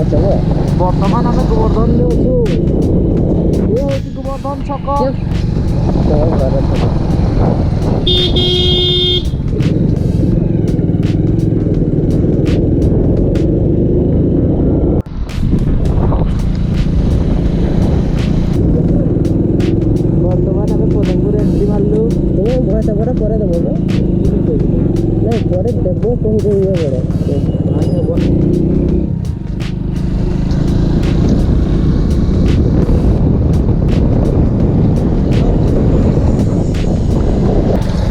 बर्तमान आम गोवर्धन ये हूँ गोवर्धन छक बर्तमान आम पदमपुर एंट्री मारू भैया पर देव नहीं पर देव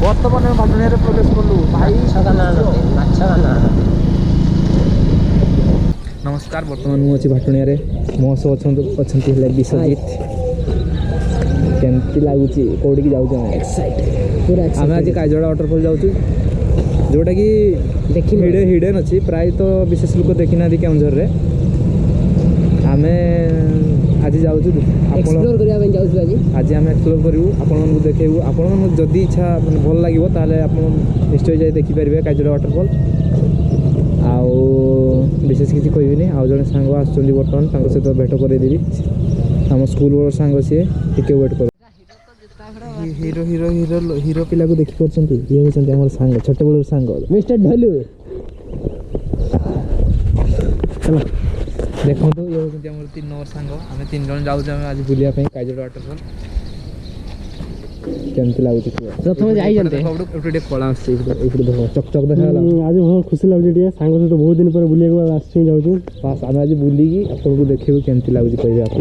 बर्तमान भाटुणिया प्रवेश कलु भाई नमस्कार बर्तमान मुझे भाटुणिया मो सब अच्छा विश्वजित केमती लगुच कौटी की जाऊँ आम आज काजड़ा वाटरफॉल जाऊँ जोटा कि हिडन अच्छी प्राय तो विशेष लोक देखी ना केउझर रे आम आज जाऊँ आज आम एक्सप्लोर करूँ आपण देखू आपण जदि इच्छा भल लगे ताले आप निश्चय जाए देखिपारे काजड़ा वाटरफॉल आउ विशेष किसी कहबी आउ जड़े सांग आसुँच बर्तमान सहित भेट करदेवी आम स्कूल बड़ सांग सी टिके वेट कर हीरो हीरो हीरो हीरो पिला को देखि परछंती ये होछंती हमर सांग छोटे बड़ सांग मिस्टर ढलू चलो देखो तो ये होछंती हमर 3 नंबर सांग हमें 3 जन जाउ हम आज बुलिया पे काजड़ा वाटरफॉल केमती लागुची प्रथम जाई जानते एपटे कला आछी एपटे देखो चक चक देखाला आज बहुत खुशी लागुची टिया सांग से तो बहुत दिन पर बुलिया को आछी जाउछु बस हम आज बुली की आपन को देखियो केमती लागुची कहबे आप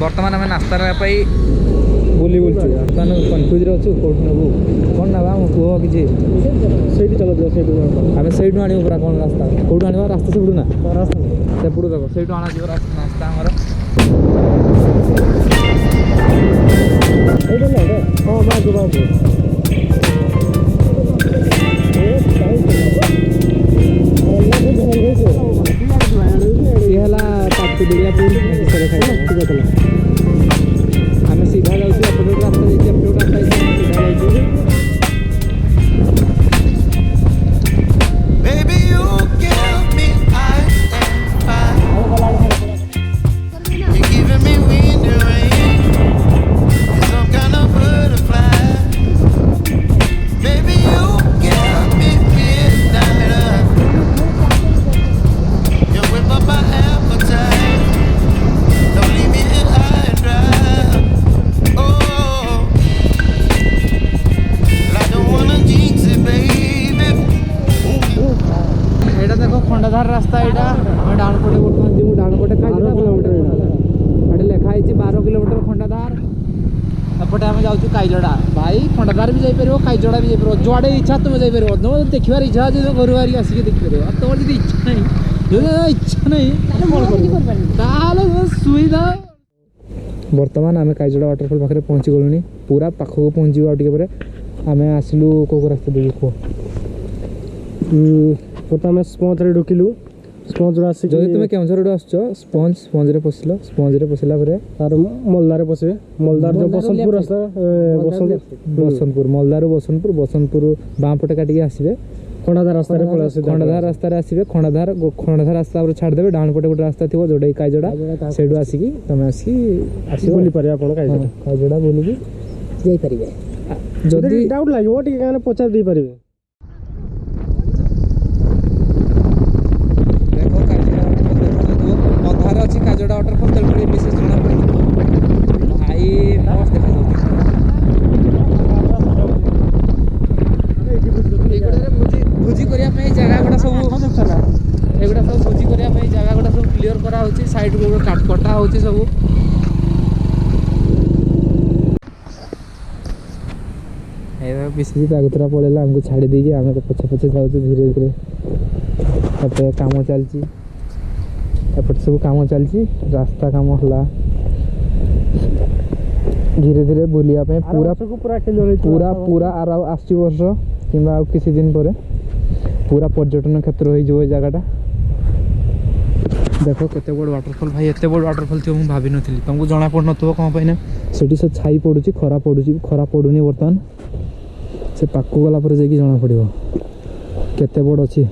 बर्तमान आम नास्ता नापाई बुली बुलचु बर्तमान कन्फ्यूज अच्छु कौट नबू कौन ना कह कि चलो आम से आने पूरा कौन रास्ता कौटू आने रास्ता से ना से देख से आना नास्ता आम सीधा जाऊँ एपटे रास्ता सीधा जाऊँ खंडाधार रास्ता यहाँ डाणपटे बर्तमान जो डाणपटे 12 किलोमीटर लिखाई 12 किलोमीटर खंडाधार एपटे आम जाऊँ काजड़ा भाई खंडाधार भी जापर काजड़ा भी जापर जुआड़े इच्छा तुम जापर तुम देखार इच्छा जो घर बाहर आसिक देखिपर तुम जी इच्छा नहीं जो इच्छा नहीं सुविधा बर्तमान आम काजड़ा वाटरफॉल पाखे पहुँची गलुनी पूरा पाखक पहुँचू आगे आम आसलु कौ रास्ता देखिए कह प्रथम स्पंज रे ढुकिलु स्पंज रे आसी जदि तुम केउझर रे आछो स्पंज रे पसिलो स्पंज रे पसिला परे तार मलदार रे पसिबे मलदार जो बसंतपुर रास्ता बसंतपुर मलदार बसंतपुर बाम पटे काटी आसीबे खंडाधार रास्ता रे पळे आसी खंडाधार रास्ता रे आसीबे खंडाधार रास्ता पर छाड़ देबे डाउन पटे गोटे रास्ता थिबो जोडे काजड़ा सेडु आसी तमे आसी बोली पारे आपण काजड़ा बोली की जाई परिबे जदि डाउट लागो टिके काने पचार दी परिबे अच्छी काजड़ा वाटरफॉल तेल विशेष जना पड़े भाई मस्त देखा भोजी करने जगह गुड़ा सब एगुड़ा सब भोजी करने जगह गुड़ा सब क्लीयर करा साइड को कटा हो सब विशेष आगतरा पड़ेगा आमको छाड़ी देगी आम तो पछे पछे जाऊँ धीरे धीरे काम चलती एपट सब काम चलती रास्ता काम हला धीरे धीरे बुलिया पूरा पूरा पूरा आस वर्ष कि किसी दिन पर पूरा पर्यटन क्षेत्र हो जगह देख केते बड़ वाटरफॉल भाई एते बड़ वाटरफॉल थी मुझे भाभी नी तुमको जना पड़ न कौन पाई सेठी से छाई पड़ुची खरा पड़ुनी बर्तमान से पाकू गला पर जाकि जना पड़ो केते बड़ अच्छी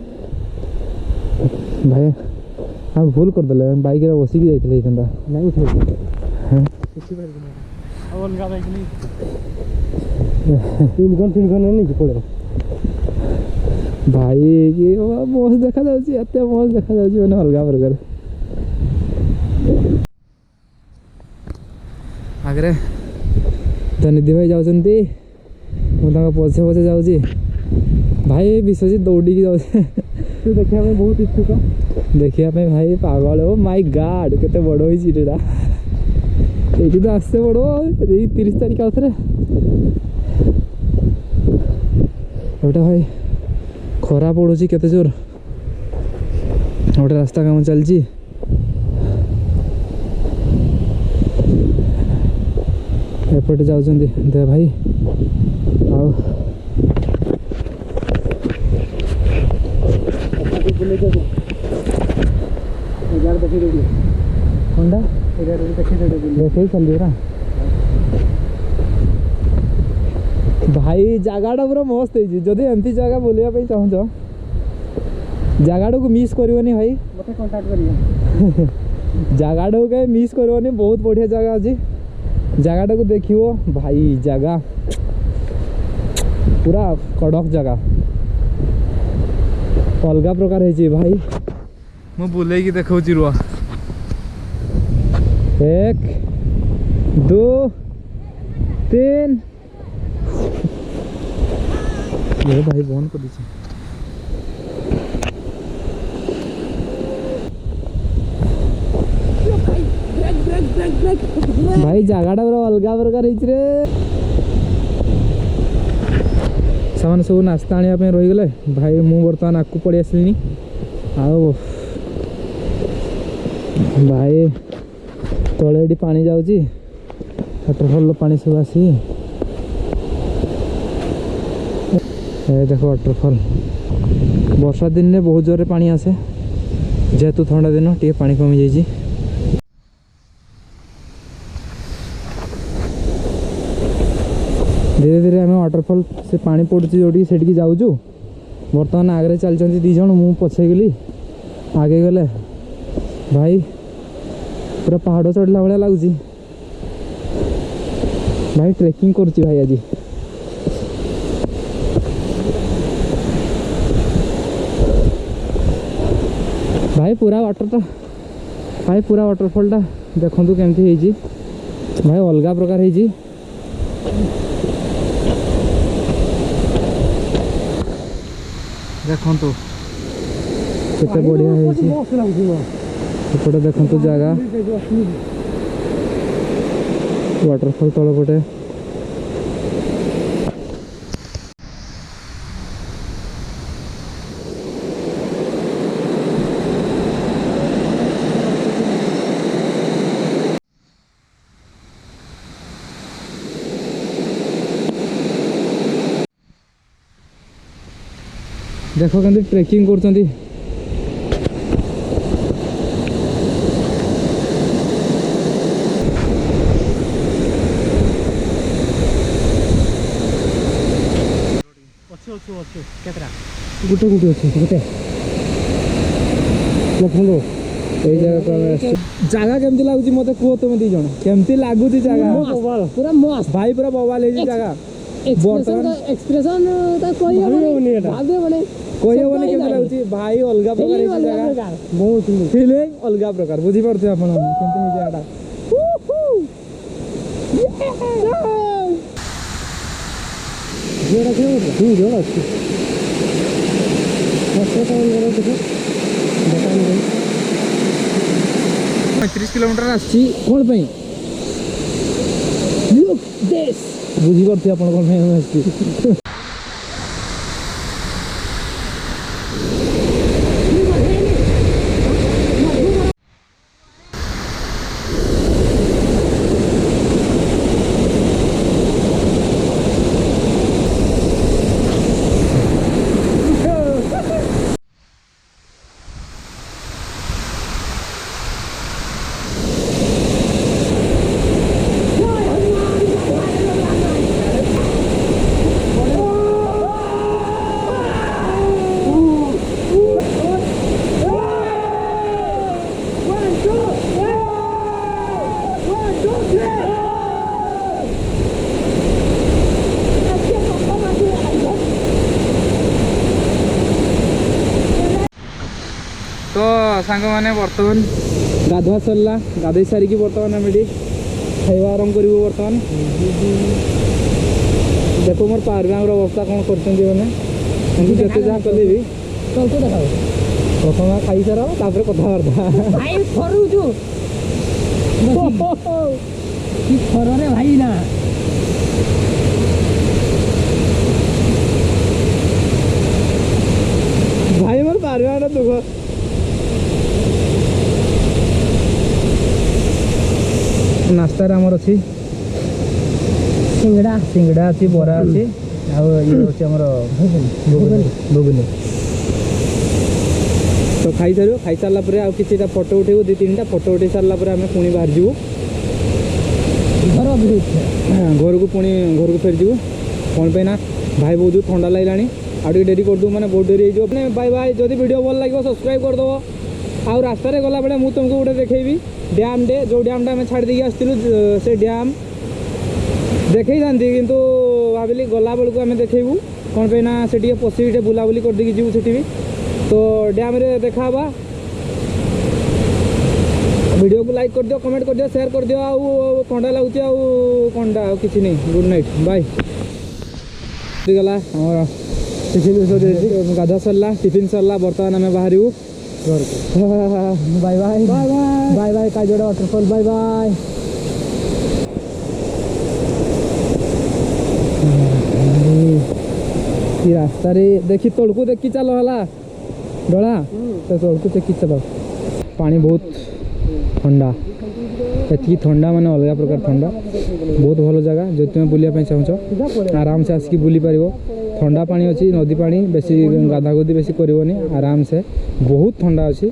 भाई हम भूल करदे बाइक बसिक जाता भाई कि मस्त देखा जाते मस्त देखा मैंने अलग प्रकार आगे धनिधि भाई जाऊँ पछे पछे जाऊँगी भाई विश्वजित दौड़ी की जाऊँ देखा बहुत इच्छुक देखा भाई पागल हो माय गॉड केते बड़ होई ये तो आसते बड़ 30 तारीख आउे गोटे भाई खरा पड़ुची केते जोर गोटे रास्ता काम चलती एपटे जाऊँ दे भाई आओ होंडा देखिए चल रहा भाई जगटा पूरा मस्त है जदि एमती जगह बुलाया चाहूच जगटा को मिस करनी भाई मत कांटेक्ट करिए जगटा को कहीं मिस करनी बहुत बढ़िया जगह अच्छी जगटा को देखियो भाई जगह पूरा कड़क जगह अलग प्रकार है भाई मु बुले देखा रुआ 1 2 3 ये भाई बंद कर दीजिए भाई जगटा पूरा अलग प्रकार रे सामान सब नास्ता आने रहीगले भाई मु बर्तमान आकू पड़ी आसली आओ भाई तले पानी जाऊँगी वाटरफल पानी सब आसी देखो वाटरफल वर्षा दिन में बहुत जोर पानी आसे जेहेतु ठंडा दिन टे पानी कमी जाइए धीरे धीरे आम वाटरफल से पानी पड़ुची जो से जाऊँ बर्तमान आगे चलती 2 जन मु पछे गली आगे गले भाई पूरा पहाड़ चढ़ला भाया लगुच भाई ट्रेकिंग करुच्ची भाई आज भाई पूरा वाटरफॉल देखु केमती भाई अलग प्रकार है देखु केते बढ़िया है एपटे देखु जगह वाटरफॉल तल पटे देखो केमती ट्रेकिंग करछंती गुटे गुटे अच्छे गुटे जगह केमती लगुच मत कह तुम 2 जन केमती लगुच जगह पूरा मस्त भाई पूरा बवाल है जगह एक्सप्रेशन कही हेनी केमती लगुच भाई अलग प्रकार जगह बहुत फीलिंग अलग प्रकार बुझी पार्थे आप जगह अच्छी 35 किलोमीटर आसी कौन बुझी पार्थे आप सांग मैंने बर्तमान गाधुआ सरला गाधई सारिकी बर्तमान आम ये खाଇବା आरंभ करूँ बर्तमान देखो मोर पावर बैंक अवस्था कौन करते जहाँ कले भी प्रथम खाई सार तापर कथबार्ता थर भाई ना भाई मोर पावर बैंक दुख नास्तार आमर अच्छी सिंगड़ा सिंगड़ा अच्छी बरा अच्छी आमर घुगुनी तो खाई सारू खाई सारा पर आउ कि फोटो उठेबू 2-3टा फोटो उठे सारा पर आम पुणी बाहर जीवु घर को पुणी घर को फेर जीवु कौन पे ना भाई बहुत ठंडा लगे आगे डेरी कर दू मैंने बहुत डेरी हो बाय बाय जदि वीडियो भल लगे सब्सक्राइब करदेव आउ रास्तार गला बेले मुझे तुमको गोटे देखेबी डैम डे जो डैमटा आम छाड़ देकी आसलु से डैम देखई था किंतु भाविली गला बेलू आम देखेबू कौन पे ना से पशिटे बुलाबुली कर देकी जीवु सेठी भी तो डैम रे देखा वीडियो को लाइक कर दियो कमेंट कर दियो शेयर कर दियो आउ ठंडा लगुच कंडा किसी नहीं गुड नाइट बाय गला टिफिन गाधा सरला टिफिन सरला बर्तमान आम बाहर घर को bye bye bye bye bye bye काजोड़ा वाटरफॉल बाय बाय रास्ता रे देखी तोड़कू देखी चलो हला डोला तो तोड़कू देखी चलो पानी बहुत ठंडा एति ठंडा माने अलग प्रकार ठंडा बहुत भल जगह जो तुम बुलिया चाहूच आराम से आसिक बुली पार ठंडा पानी अच्छी नदी पानी बेसी गाधागुधी बेसी करनी आराम से बहुत ठंडा अच्छी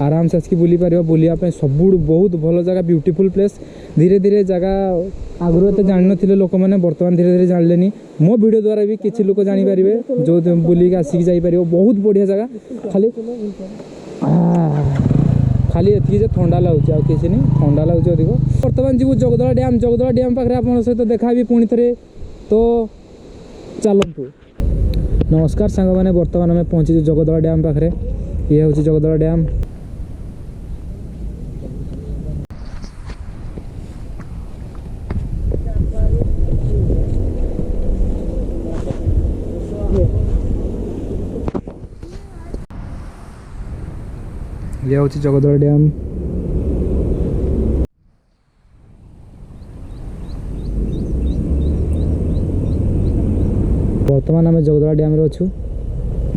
आराम से आसिक बुली पार बुलिया सब बहुत भल जगह ब्यूटीफुल प्लेस धीरे धीरे जगह आगुरी एत जान नी लोक मैंने बर्तमान धीरे धीरे जानले मो वीडियो द्वारा भी किसी लोक जानीपारे जो बुलिक आसिक जापर बहुत बढ़िया जगह खाली खाली एति ठंडा लगुच आ किसी नहीं ठंडा लगुच अधिक बर्तमान जीव जगदला डैम पाखे आप सहित देखा पुणी थे तो चलतु नमस्कार सांग मैंने बर्तमान आम पहुँची जगदला डैम पाखे ये हूँ जगदला डैम ये हूँ जगदला डैम बर्तमान आम जगदला डैम रे अच्छु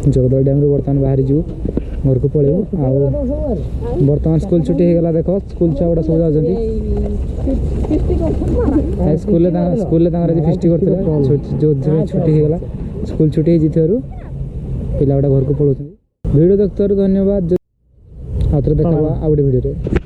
जगदला डैम रे बर्तमान बाहर जीवु घर को पलैबू बर्तमान स्कूल छुट्टी हो गला देख स्कूल छुआ गुड़ा सब जाऊँगी स्कूल फिस्ट करते जो छुट्टी हो गला स्कूल छुट्टी हो पिला गुड़ा घर को पलाऊँ वीडियो देखते धन्यवाद आउ थे देखा आ गोटे वीडियो।